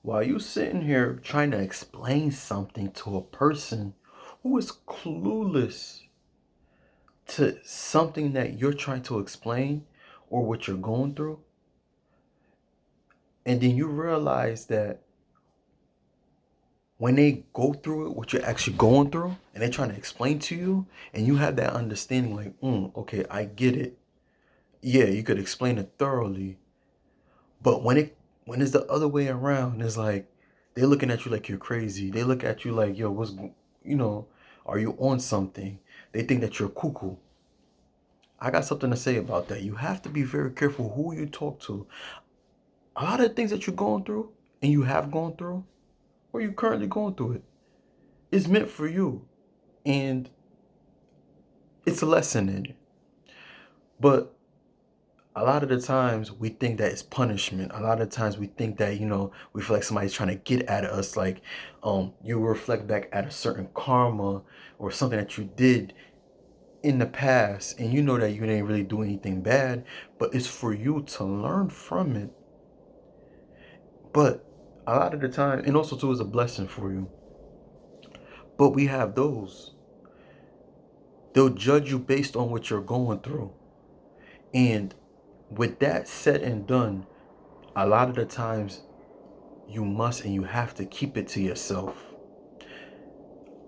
While you sitting here trying to explain something to a person who is clueless to something that you're trying to explain or what you're going through, and then you realize that when they go through it, what you're actually going through, and they're trying to explain to you, and you have that understanding, like, okay, I get it. Yeah, you could explain it thoroughly, but when it's the other way around, it's like they're looking at you like you're crazy. They look at you like, yo, you know, are you on something? They think that you're cuckoo. I got something to say about that. You have to be very careful who you talk to. A lot of the things that you're going through and you have gone through, or you currently going through it, is meant for you. And it's a lesson in it. But a lot of the times we think that it's punishment. A lot of times we think that, we feel like somebody's trying to get at us. Like, you reflect back at a certain karma or something that you did in the past, and you know that you didn't really do anything bad, but it's for you to learn from it. But a lot of the time, and also too, is a blessing for you. But we have those. They'll judge you based on what you're going through. And with that said and done, a lot of the times you must and you have to keep it to yourself.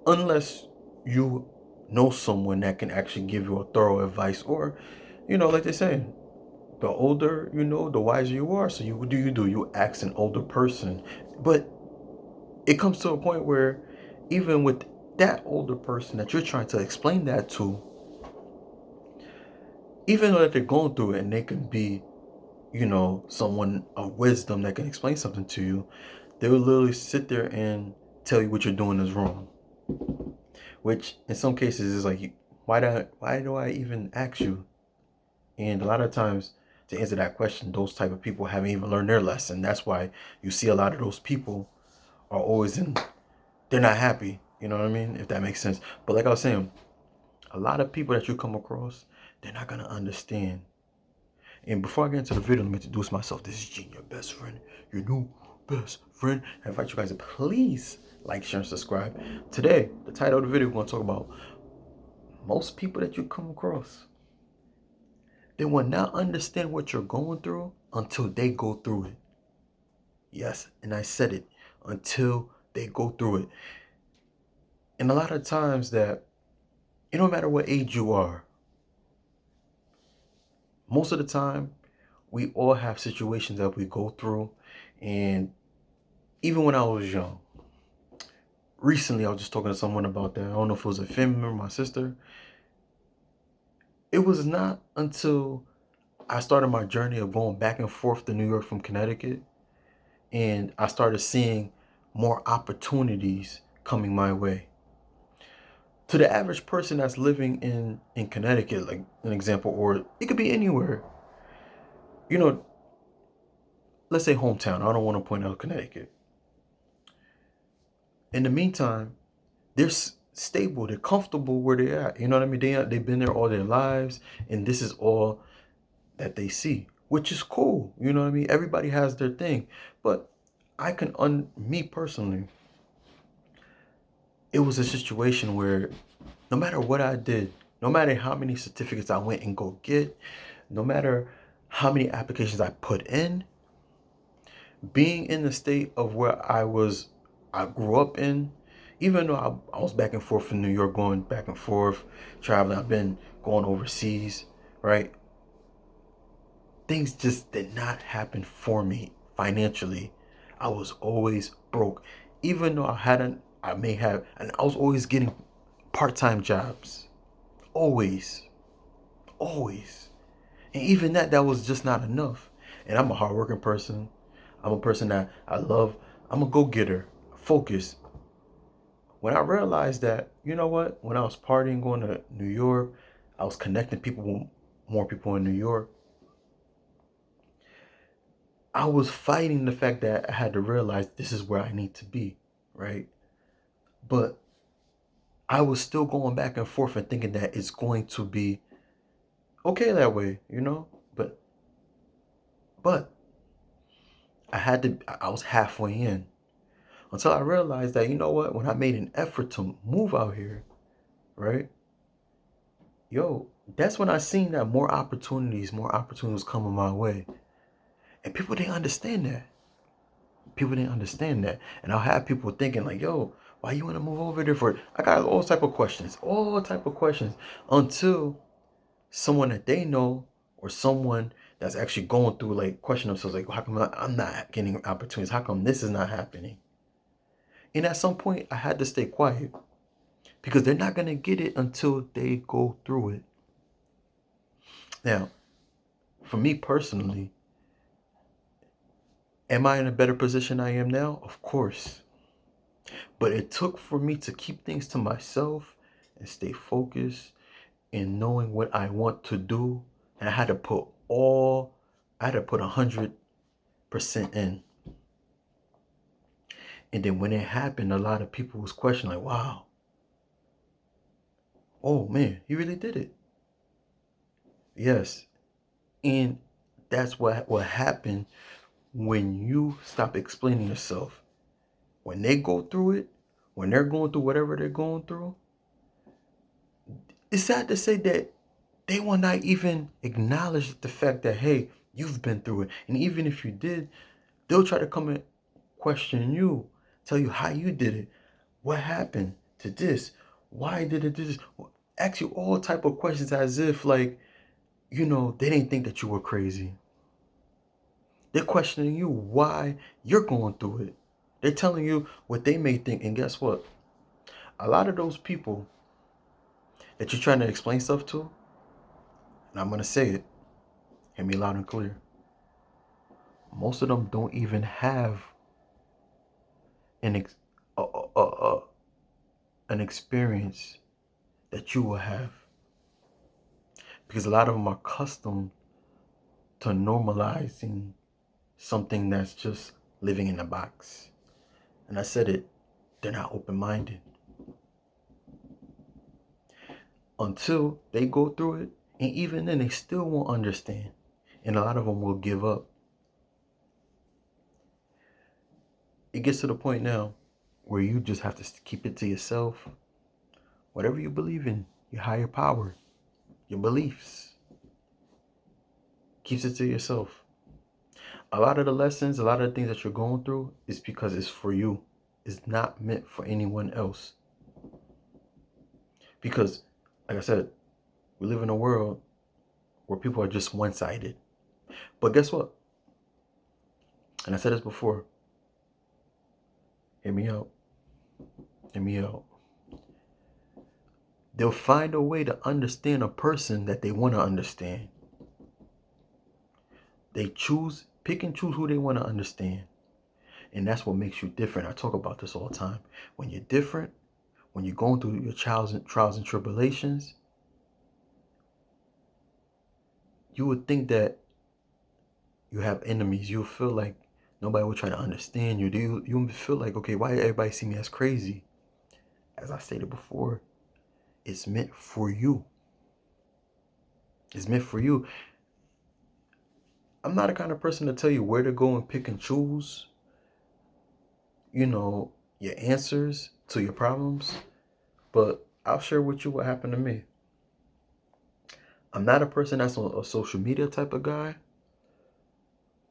Unless you know someone that can actually give you a thorough advice, or, like they say, the older you know, the wiser you are. So what do? You ask an older person. But it comes to a point where even with that older person that you're trying to explain that to, even though that they're going through it and they can be, someone of wisdom that can explain something to you, they will literally sit there and tell you what you're doing is wrong. Which in some cases is like, why do I even ask you? And a lot of times, to answer that question, those type of people haven't even learned their lesson. That's why you see a lot of those people are always they're not happy. You know what I mean? If that makes sense. But like I was saying, a lot of people that you come across, they're not gonna understand. And before I get into the video, let me introduce myself. This is Gene, your best friend, your new best friend. I invite you guys to please like, share, and subscribe. Today, the title of the video, we're gonna talk about most people that you come across. They will not understand what you're going through until they go through it. Yes, and I said it, until they go through it. And a lot of times that, it don't matter what age you are, most of the time, we all have situations that we go through. And even when I was young, recently I was just talking to someone about that. I don't know if it was a family member, my sister. It was not until I started my journey of going back and forth to New York from Connecticut, and I started seeing more opportunities coming my way. To the average person that's living in Connecticut, like an example, or it could be anywhere, you know, let's say hometown. I don't want to point out Connecticut. In the meantime, they're stable, they're comfortable where they're at. You know what I mean? They've been there all their lives, and this is all that they see, which is cool. You know what I mean? Everybody has their thing, but me personally, it was a situation where no matter what I did, no matter how many certificates I went and go get, no matter how many applications I put in, being in the state of where I grew up in, even though I was back and forth from New York, going back and forth, traveling, I've been going overseas, right? Things just did not happen for me financially. I was always broke. Even though I may have, and I was always getting part-time jobs. Always. Always. And even that was just not enough. And I'm a hardworking person. I'm a person that I'm a go-getter, focused. When I realized that, you know what, when I was partying, going to New York, I was connecting more people in New York. I was fighting the fact that I had to realize this is where I need to be, right? But I was still going back and forth and thinking that it's going to be okay that way, you know? But I was halfway in until I realized that, you know what, when I made an effort to move out here, right? Yo, that's when I seen that more opportunities coming my way. And people didn't understand that. People didn't understand that. And I'll have people thinking like, yo, why you want to move over there for? I got all type of questions until someone that they know or someone that's actually going through like question themselves like, how come I'm not getting opportunities? How come this is not happening? And at some point I had to stay quiet because they're not going to get it until they go through it. Now, for me personally, am I in a better position I am now? Of course. But it took for me to keep things to myself and stay focused in knowing what I want to do. And I had to put 100% in. And then when it happened, a lot of people was questioning like, wow, oh man, he really did it. Yes. And that's what happened when you stop explaining yourself. When they go through it, when they're going through whatever they're going through, it's sad to say that they will not even acknowledge the fact that, hey, you've been through it. And even if you did, they'll try to come and question you, tell you how you did it, what happened to this, why did it do this, ask you all type of questions as if like, they didn't think that you were crazy. They're questioning you why you're going through it. They're telling you what they may think. And guess what? A lot of those people that you're trying to explain stuff to, and I'm going to say it, hear me loud and clear. Most of them don't even have an ex- a, a, a, an experience that you will have. Because a lot of them are accustomed to normalizing something that's just living in a box. And I said it, they're not open-minded. Until they go through it, and even then they still won't understand. And a lot of them will give up. It gets to the point now where you just have to keep it to yourself. Whatever you believe in, your higher power, your beliefs, keeps it to yourself. A lot of the lessons, a lot of the things that you're going through is because it's for you. It's not meant for anyone else. Because, like I said, we live in a world where people are just one-sided. But guess what? And I said this before. Hear me out. Hear me out. They'll find a way to understand a person that they want to understand. They pick and choose who they want to understand. And that's what makes you different. I talk about this all the time. When you're different, when you're going through your trials and tribulations, you would think that you have enemies. You'll feel like nobody will try to understand you. You feel like, okay, why everybody see me as crazy? As I stated before, it's meant for you. It's meant for you. I'm not the kind of person to tell you where to go and pick and choose, your answers to your problems. But I'll share with you what happened to me. I'm not a person that's a social media type of guy.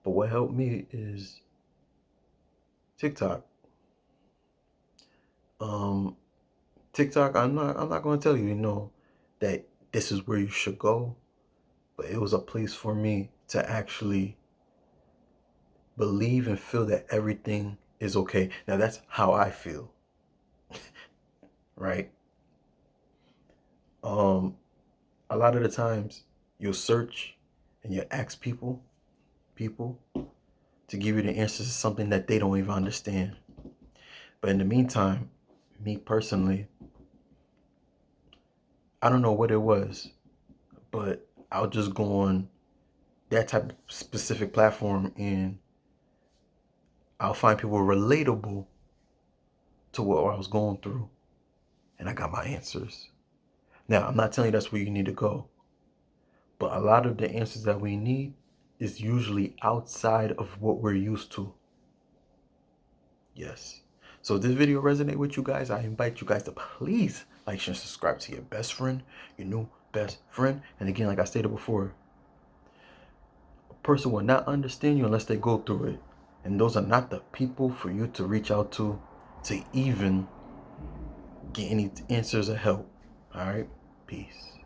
But what helped me is TikTok. Um, TikTok, I'm not gonna tell you, that this is where you should go. But it was a place for me to actually believe and feel that everything is okay. Now that's how I feel. Right? A lot of the times you'll search and you ask people to give you the answers to something that they don't even understand. But in the meantime, me personally, I don't know what it was, but I'll just go on that type of specific platform and I'll find people relatable to what I was going through. And I got my answers. Now, I'm not telling you that's where you need to go, but a lot of the answers that we need is usually outside of what we're used to. Yes. So if this video resonate with you guys, I invite you guys to please like, share, and subscribe to your best friend, your new best friend. And again, like I stated before, a person will not understand you unless they go through it. And those are not the people for you to reach out to even get any answers or help. All right? Peace.